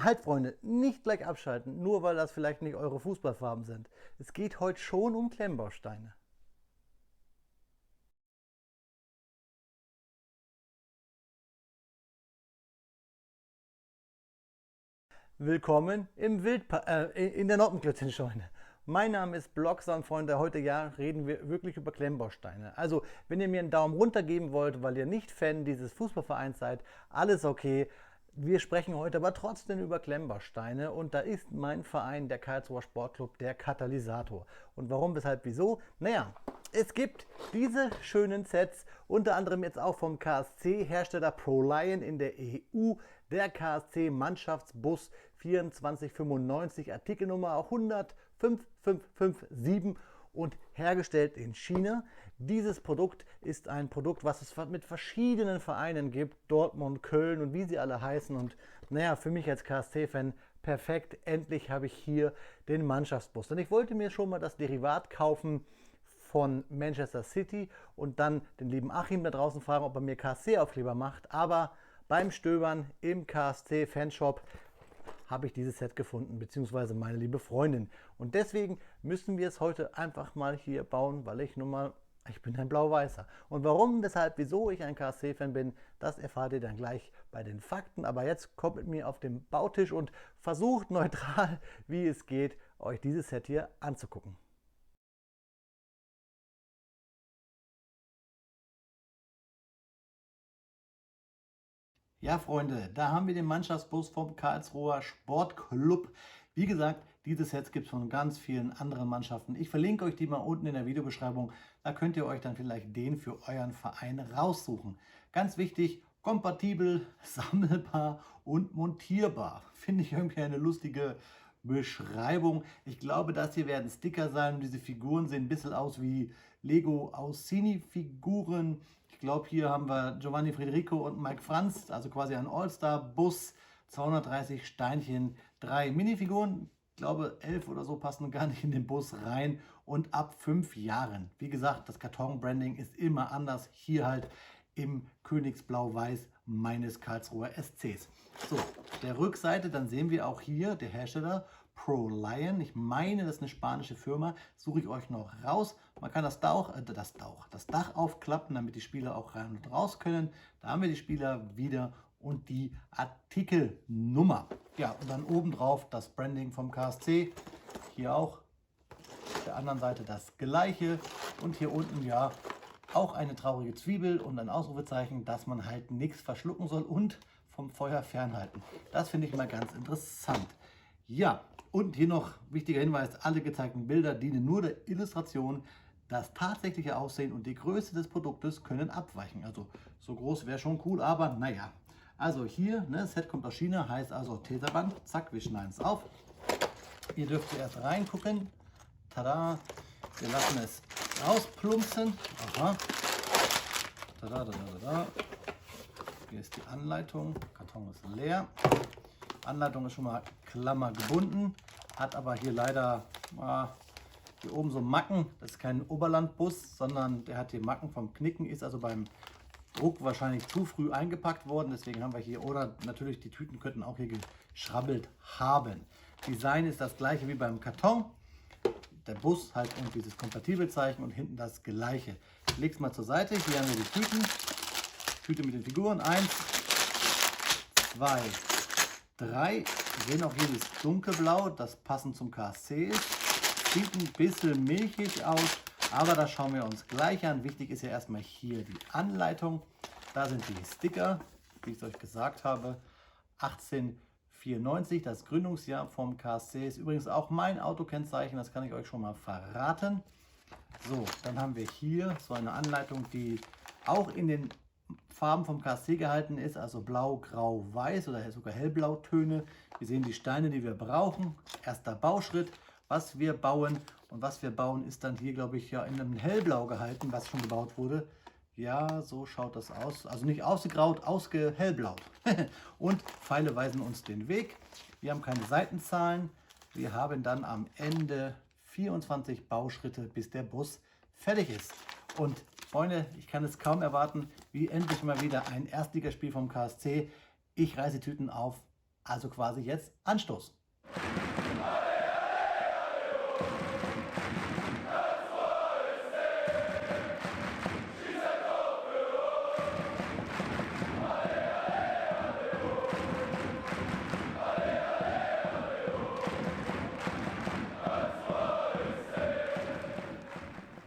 Halt, Freunde, nicht gleich abschalten, nur weil das vielleicht nicht eure Fußballfarben sind. Es geht heute schon um Klemmbausteine. Willkommen in der Noppenklötzchenscheune. Mein Name ist Blocksan, Freunde. Heute reden wir wirklich über Klemmbausteine. Also, wenn ihr mir einen Daumen runter geben wollt, weil ihr nicht Fan dieses Fußballvereins seid, alles okay. Wir sprechen heute aber trotzdem über Klemmbausteine und da ist mein Verein, der Karlsruher Sportclub, der Katalysator. Und warum, weshalb, wieso? Naja, es gibt diese schönen Sets, unter anderem jetzt auch vom KSC-Hersteller ProLion in der EU, der KSC Mannschaftsbus 2495, Artikelnummer 105557 und hergestellt in China. Dieses Produkt ist ein Produkt, was es mit verschiedenen Vereinen gibt, Dortmund, Köln und wie sie alle heißen. Und naja, für mich als KSC-Fan perfekt, endlich habe ich hier den Mannschaftsbus. Denn ich wollte mir schon mal das Derivat kaufen von Manchester City und dann den lieben Achim da draußen fragen, ob er mir KSC-Aufkleber macht. Aber beim Stöbern im KSC-Fanshop habe ich dieses Set gefunden, beziehungsweise meine liebe Freundin. Und deswegen müssen wir es heute einfach mal hier bauen, weil ich bin ein Blau-Weißer. Und warum, weshalb, wieso ich ein KSC-Fan bin, das erfahrt ihr dann gleich bei den Fakten. Aber jetzt kommt mit mir auf den Bautisch und versucht neutral, wie es geht, euch dieses Set hier anzugucken. Ja, Freunde, da haben wir den Mannschaftsbus vom Karlsruher Sportclub. Wie gesagt, diese Sets gibt es von ganz vielen anderen Mannschaften. Ich verlinke euch die mal unten in der Videobeschreibung. Da könnt ihr euch dann vielleicht den für euren Verein raussuchen. Ganz wichtig, kompatibel, sammelbar und montierbar. Finde ich irgendwie eine lustige Beschreibung. Ich glaube, das hier werden Sticker sein und diese Figuren sehen ein bisschen aus wie Lego Aussini-Figuren. Ich glaube, hier haben wir Giovanni Federico und Mike Franz, also quasi ein All-Star-Bus, 230 Steinchen, 3 Minifiguren. Ich glaube, 11 oder so passen gar nicht in den Bus rein und ab 5 Jahren. Wie gesagt, das Karton-Branding ist immer anders. Hier halt im Königsblau-Weiß meines Karlsruher SCs. So, der Rückseite, dann sehen wir auch hier der Hersteller ProLion. Ich meine, das ist eine spanische Firma. Suche ich euch noch raus. Man kann das Dach aufklappen, damit die Spieler auch rein und raus können. Da haben wir die Spieler wieder und die Artikelnummer. Ja, und dann oben drauf das Branding vom KSC. Hier auch auf der anderen Seite das gleiche. Und hier unten ja auch eine traurige Zwiebel und ein Ausrufezeichen, dass man halt nichts verschlucken soll und vom Feuer fernhalten. Das finde ich mal ganz interessant. Ja, und hier noch wichtiger Hinweis, alle gezeigten Bilder dienen nur der Illustration. Das tatsächliche Aussehen und die Größe des Produktes können abweichen. Also so groß wäre schon cool, aber naja. Also hier, ne, das Set kommt aus China, heißt also Teserband. Zack, wir schneiden es auf. Ihr dürft zuerst reingucken. Tada! Wir lassen es rausplumpsen. Aha. Tada, tada, tada. Hier ist die Anleitung. Der Karton ist leer. Anleitung ist schon mal klammergebunden, hat aber hier leider hier oben so Macken. Das ist kein Oberlandbus, sondern der hat hier Macken vom Knicken, ist also beim Druck wahrscheinlich zu früh eingepackt worden. Deswegen haben wir hier, oder natürlich die Tüten könnten auch hier geschrabbelt haben. Design ist das gleiche wie beim Karton. Der Bus halt irgendwie dieses Kompatibelzeichen und hinten das gleiche. Ich lege es mal zur Seite. Hier haben wir die Tüten. Tüte mit den Figuren. 1, 2, 3. Wir sehen auch hier das dunkelblau, das passend zum KSC ist. Sieht ein bisschen milchig aus, aber das schauen wir uns gleich an. Wichtig ist ja erstmal hier die Anleitung. Da sind die Sticker, wie ich es euch gesagt habe. 1894, das Gründungsjahr vom KSC, ist übrigens auch mein Autokennzeichen, das kann ich euch schon mal verraten. So, dann haben wir hier so eine Anleitung, die auch in den Farben vom KSC gehalten ist, also blau, grau, weiß oder sogar hellblautöne. Wir sehen die Steine, die wir brauchen. Erster Bauschritt, was wir bauen. Und was wir bauen, ist dann hier, glaube ich, ja in einem hellblau gehalten, was schon gebaut wurde. Ja, so schaut das aus. Also nicht ausgegraut, hellblaut. Und Pfeile weisen uns den Weg. Wir haben keine Seitenzahlen. Wir haben dann am Ende 24 Bauschritte, bis der Bus fertig ist. Und Freunde, ich kann es kaum erwarten, wie endlich mal wieder ein Erstligaspiel vom KSC. Ich reiße die Tüten auf Also quasi jetzt Anstoß.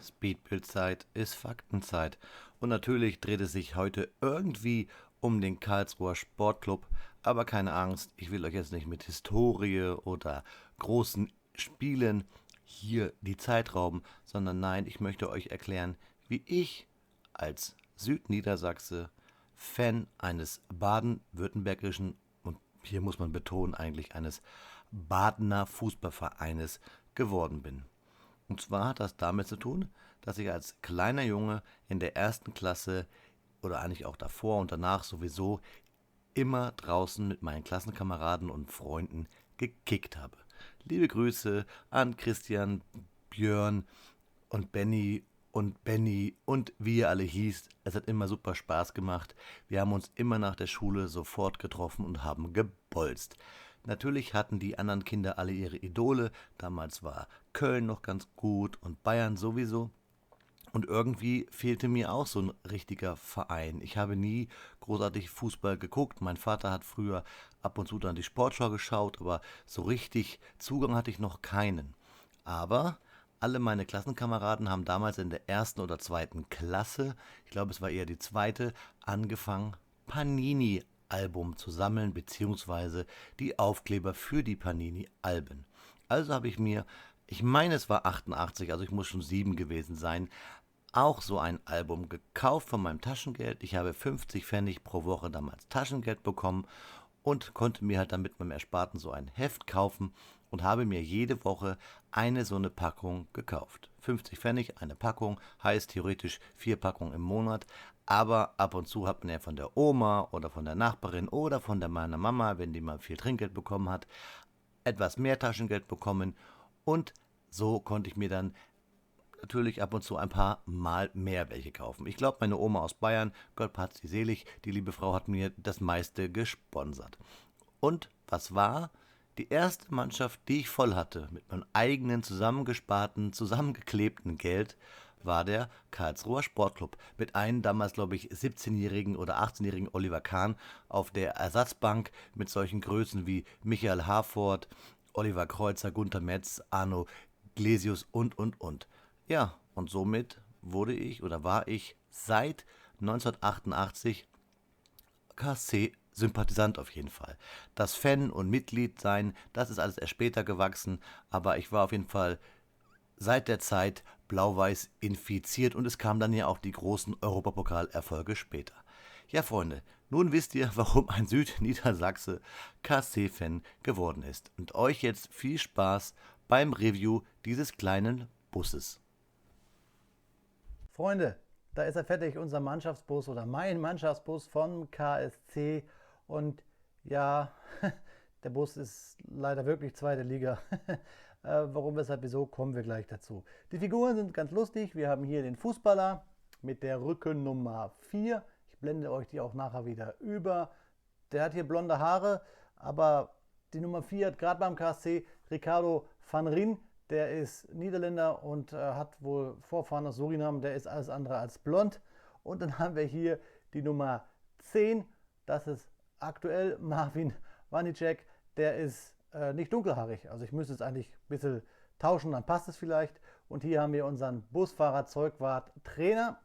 Speedbildzeit ist Faktenzeit. Und natürlich dreht es sich heute irgendwie um den Karlsruher Sportclub. Aber keine Angst, ich will euch jetzt nicht mit Historie oder großen Spielen hier die Zeit rauben, sondern nein, ich möchte euch erklären, wie ich als Südniedersachse Fan eines baden-württembergischen und hier muss man betonen eigentlich eines Badener Fußballvereines geworden bin. Und zwar hat das damit zu tun, dass ich als kleiner Junge in der ersten Klasse oder eigentlich auch davor und danach sowieso immer draußen mit meinen Klassenkameraden und Freunden gekickt habe. Liebe Grüße an Christian, Björn und Benny und wie ihr alle hießt. Es hat immer super Spaß gemacht. Wir haben uns immer nach der Schule sofort getroffen und haben gebolzt. Natürlich hatten die anderen Kinder alle ihre Idole. Damals war Köln noch ganz gut und Bayern sowieso. Und irgendwie fehlte mir auch so ein richtiger Verein. Ich habe nie großartig Fußball geguckt. Mein Vater hat früher ab und zu dann die Sportschau geschaut, aber so richtig Zugang hatte ich noch keinen. Aber alle meine Klassenkameraden haben damals in der ersten oder zweiten Klasse, ich glaube es war eher die zweite, angefangen, Panini-Album zu sammeln, beziehungsweise die Aufkleber für die Panini-Alben. Also habe ich mir, ich meine es war 88, also ich muss schon 7 gewesen sein, auch so ein Album gekauft von meinem Taschengeld. Ich habe 50 Pfennig pro Woche damals Taschengeld bekommen und konnte mir halt dann mit meinem Ersparten so ein Heft kaufen und habe mir jede Woche eine so eine Packung gekauft. 50 Pfennig, eine Packung, heißt theoretisch 4 Packungen im Monat. Aber ab und zu hat man ja von der Oma oder von der Nachbarin oder von meiner Mama, wenn die mal viel Trinkgeld bekommen hat, etwas mehr Taschengeld bekommen. Und so konnte ich mir dann natürlich ab und zu ein paar Mal mehr welche kaufen. Ich glaube, meine Oma aus Bayern, Gott hat sie selig, die liebe Frau hat mir das meiste gesponsert. Und was war? Die erste Mannschaft, die ich voll hatte, mit meinem eigenen zusammengesparten, zusammengeklebten Geld, war der Karlsruher Sportclub. Mit einem damals, glaube ich, 17-jährigen oder 18-jährigen Oliver Kahn auf der Ersatzbank mit solchen Größen wie Michael Harford, Oliver Kreuzer, Gunther Metz, Arno Glesius und. Ja, und somit wurde ich oder war ich seit 1988 KSC-Sympathisant auf jeden Fall. Das Fan und Mitglied sein, das ist alles erst später gewachsen, aber ich war auf jeden Fall seit der Zeit blau-weiß infiziert und es kamen dann ja auch die großen Europapokal-Erfolge später. Ja, Freunde, nun wisst ihr, warum ein Südniedersachse KSC-Fan geworden ist. Und euch jetzt viel Spaß beim Review dieses kleinen Busses. Freunde, da ist er fertig, unser Mannschaftsbus oder mein Mannschaftsbus vom KSC. Und ja, der Bus ist leider wirklich zweite Liga. Warum, weshalb, wieso, kommen wir gleich dazu. Die Figuren sind ganz lustig. Wir haben hier den Fußballer mit der Rückennummer 4. Ich blende euch die auch nachher wieder über. Der hat hier blonde Haare, aber die Nummer 4 hat gerade beim KSC Ricardo van Rijn. Der ist Niederländer und hat wohl Vorfahren aus Suriname. Der ist alles andere als blond. Und dann haben wir hier die Nummer 10. Das ist aktuell Marvin Wanicek. Der ist nicht dunkelhaarig. Also ich müsste es eigentlich ein bisschen tauschen, dann passt es vielleicht. Und hier haben wir unseren Busfahrer, Zeugwart, Trainer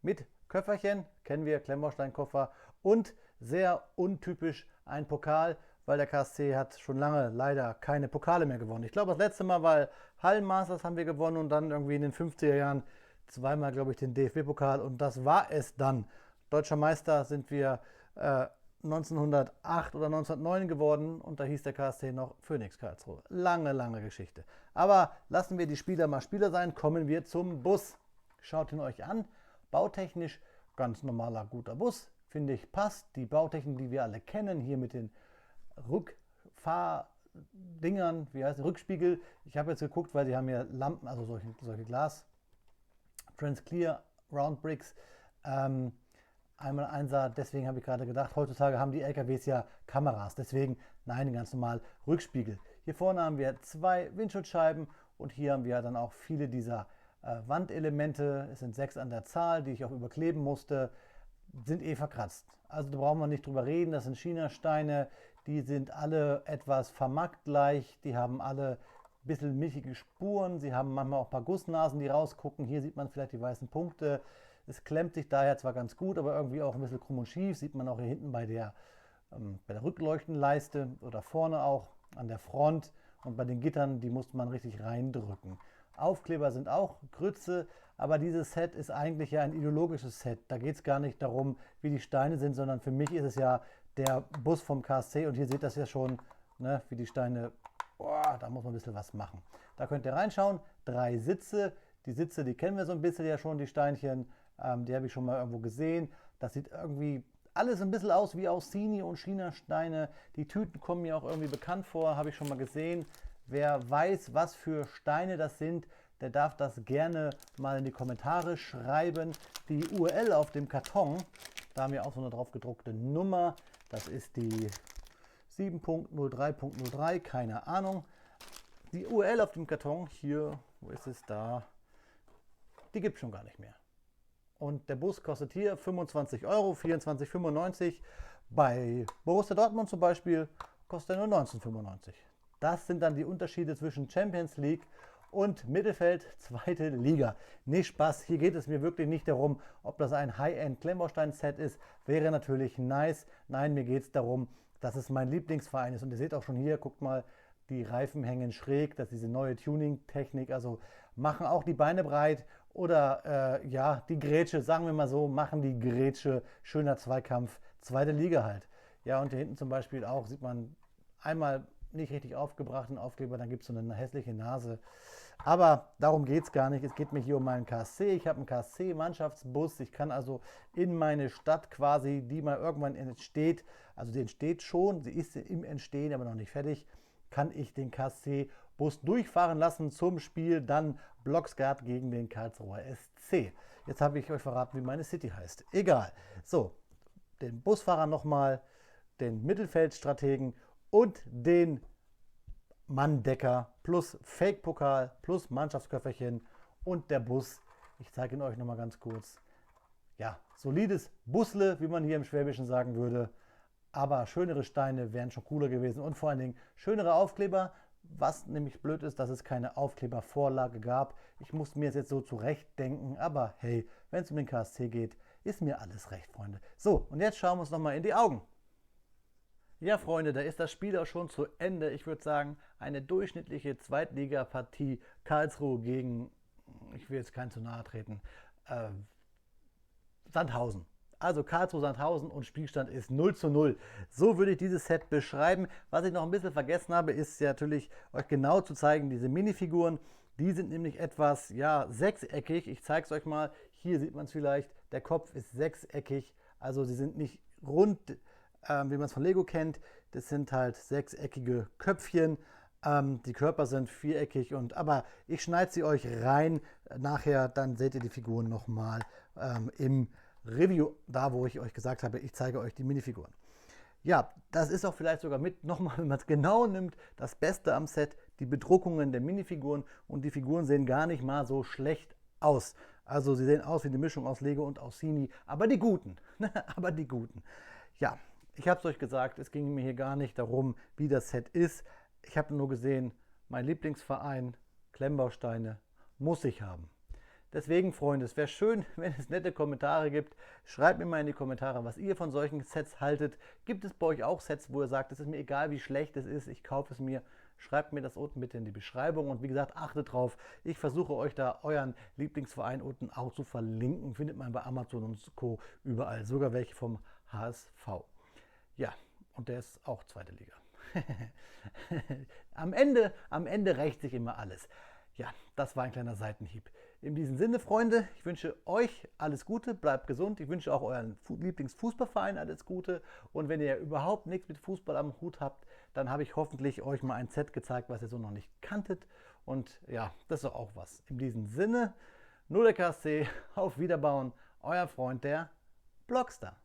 mit Köfferchen. Kennen wir, Klemmbaustein-Koffer. Und sehr untypisch ein Pokal, weil der KSC hat schon lange leider keine Pokale mehr gewonnen. Ich glaube, das letzte Mal war Hallenmasters haben wir gewonnen und dann irgendwie in den 50er Jahren zweimal, glaube ich, den DFB-Pokal und das war es dann. Deutscher Meister sind wir 1908 oder 1909 geworden und da hieß der KSC noch Phoenix Karlsruhe. Lange, lange Geschichte. Aber lassen wir die Spieler mal Spieler sein, kommen wir zum Bus. Schaut ihn euch an. Bautechnisch ganz normaler, guter Bus. Finde ich, passt. Die Bautechnik, die wir alle kennen, hier mit den Rückfahrdingern, wie heißt es, Rückspiegel. Ich habe jetzt geguckt, weil die haben ja Lampen, also solche Glas, Transclear Round Bricks. einmal Einser, deswegen habe ich gerade gedacht, heutzutage haben die LKWs ja Kameras, deswegen nein, ganz normal Rückspiegel. Hier vorne haben wir 2 Windschutzscheiben und hier haben wir dann auch viele dieser Wandelemente, es sind 6 an der Zahl, die ich auch überkleben musste, sind verkratzt. Also da brauchen wir nicht drüber reden, das sind China-Steine, die sind alle etwas vermackt gleich, die haben alle ein bisschen milchige Spuren, sie haben manchmal auch ein paar Gussnasen, die rausgucken, hier sieht man vielleicht die weißen Punkte. Es klemmt sich daher zwar ganz gut, aber irgendwie auch ein bisschen krumm und schief, sieht man auch hier hinten bei der Rückleuchtenleiste oder vorne auch an der Front, und bei den Gittern, die musste man richtig reindrücken. Aufkleber sind auch Grütze, aber dieses Set ist eigentlich ja ein ideologisches Set. Da geht es gar nicht darum, wie die Steine sind, sondern für mich ist es ja der Bus vom KSC, und hier seht ihr das ja schon, ne, wie die Steine, boah, da muss man ein bisschen was machen. Da könnt ihr reinschauen, 3 Sitze. Die Sitze, die kennen wir so ein bisschen ja schon, die Steinchen, die habe ich schon mal irgendwo gesehen. Das sieht irgendwie alles ein bisschen aus wie Aussini und China-Steine. Die Tüten kommen mir auch irgendwie bekannt vor, habe ich schon mal gesehen. Wer weiß, was für Steine das sind, der darf das gerne mal in die Kommentare schreiben. Die URL auf dem Karton, da haben wir auch so eine drauf gedruckte Nummer. Das ist die 7.03.03, keine Ahnung. Die URL auf dem Karton, hier, wo ist es da? Die gibt es schon gar nicht mehr. Und der Bus kostet hier 25 Euro, 24,95. Bei Borussia Dortmund zum Beispiel kostet er nur 19,95. Das sind dann die Unterschiede zwischen Champions League und Mittelfeld, zweite Liga. Nicht Spaß, hier geht es mir wirklich nicht darum, ob das ein High-End-Klemmbaustein-Set ist. Wäre natürlich nice. Nein, mir geht es darum, dass es mein Lieblingsverein ist. Und ihr seht auch schon hier, guckt mal, die Reifen hängen schräg. Das ist diese neue Tuning-Technik. Also machen auch die Beine breit. Oder ja, die Grätsche, sagen wir mal so, machen die Grätsche. Schöner Zweikampf, zweite Liga halt. Ja, und hier hinten zum Beispiel auch, sieht man einmal nicht richtig aufgebrachten Aufkleber, dann gibt es so eine hässliche Nase. Aber darum geht es gar nicht. Es geht mir hier um meinen KSC. Ich habe einen KSC-Mannschaftsbus. Ich kann also in meine Stadt quasi, die mal irgendwann entsteht, also die entsteht schon, sie ist im Entstehen, aber noch nicht fertig, kann ich den KSC-Bus durchfahren lassen zum Spiel dann Blocksgard gegen den Karlsruher SC. Jetzt habe ich euch verraten, wie meine City heißt. Egal. So, den Busfahrer nochmal, den Mittelfeldstrategen und den Manndecker plus Fake-Pokal plus Mannschaftsköfferchen und der Bus. Ich zeige ihn euch nochmal ganz kurz. Ja, solides Busle, wie man hier im Schwäbischen sagen würde. Aber schönere Steine wären schon cooler gewesen und vor allen Dingen schönere Aufkleber. Was nämlich blöd ist, dass es keine Aufklebervorlage gab. Ich muss mir jetzt so zurechtdenken, aber hey, wenn es um den KSC geht, ist mir alles recht, Freunde. So, und jetzt schauen wir uns nochmal in die Augen. Ja, Freunde, da ist das Spiel auch schon zu Ende. Ich würde sagen, eine durchschnittliche Zweitligapartie Karlsruhe gegen, ich will jetzt keinen zu nahe treten, Sandhausen. Also Karlsruhe-Sandhausen und Spielstand ist 0:0. So würde ich dieses Set beschreiben. Was ich noch ein bisschen vergessen habe, ist ja natürlich euch genau zu zeigen, diese Minifiguren. Die sind nämlich etwas, ja, sechseckig. Ich zeige es euch mal. Hier sieht man es vielleicht. Der Kopf ist sechseckig. Also sie sind nicht rund, wie man es von Lego kennt. Das sind halt sechseckige Köpfchen. Die Körper sind viereckig, aber ich schneide sie euch rein. Nachher, dann seht ihr die Figuren nochmal im Review, da wo ich euch gesagt habe, ich zeige euch die Minifiguren. Ja, das ist auch vielleicht sogar mit, nochmal, wenn man es genau nimmt, das Beste am Set, die Bedruckungen der Minifiguren, und die Figuren sehen gar nicht mal so schlecht aus. Also sie sehen aus wie eine Mischung aus Lego und Aussini, aber die guten, aber die guten. Ja, ich habe es euch gesagt, es ging mir hier gar nicht darum, wie das Set ist. Ich habe nur gesehen, mein Lieblingsverein, Klemmbausteine, muss ich haben. Deswegen, Freunde, es wäre schön, wenn es nette Kommentare gibt. Schreibt mir mal in die Kommentare, was ihr von solchen Sets haltet. Gibt es bei euch auch Sets, wo ihr sagt, es ist mir egal, wie schlecht es ist, ich kaufe es mir? Schreibt mir das unten bitte in die Beschreibung. Und wie gesagt, achtet drauf, ich versuche euch da euren Lieblingsverein unten auch zu verlinken. Findet man bei Amazon und Co. überall, sogar welche vom HSV. Ja, und der ist auch zweite Liga. Am Ende rächt sich immer alles. Ja, das war ein kleiner Seitenhieb. In diesem Sinne, Freunde, ich wünsche euch alles Gute, bleibt gesund. Ich wünsche auch euren Lieblingsfußballverein alles Gute. Und wenn ihr überhaupt nichts mit Fußball am Hut habt, dann habe ich hoffentlich euch mal ein Set gezeigt, was ihr so noch nicht kanntet. Und ja, das ist auch was. In diesem Sinne, nur der KSC, auf Wiederbauen, euer Freund, der Blockstar.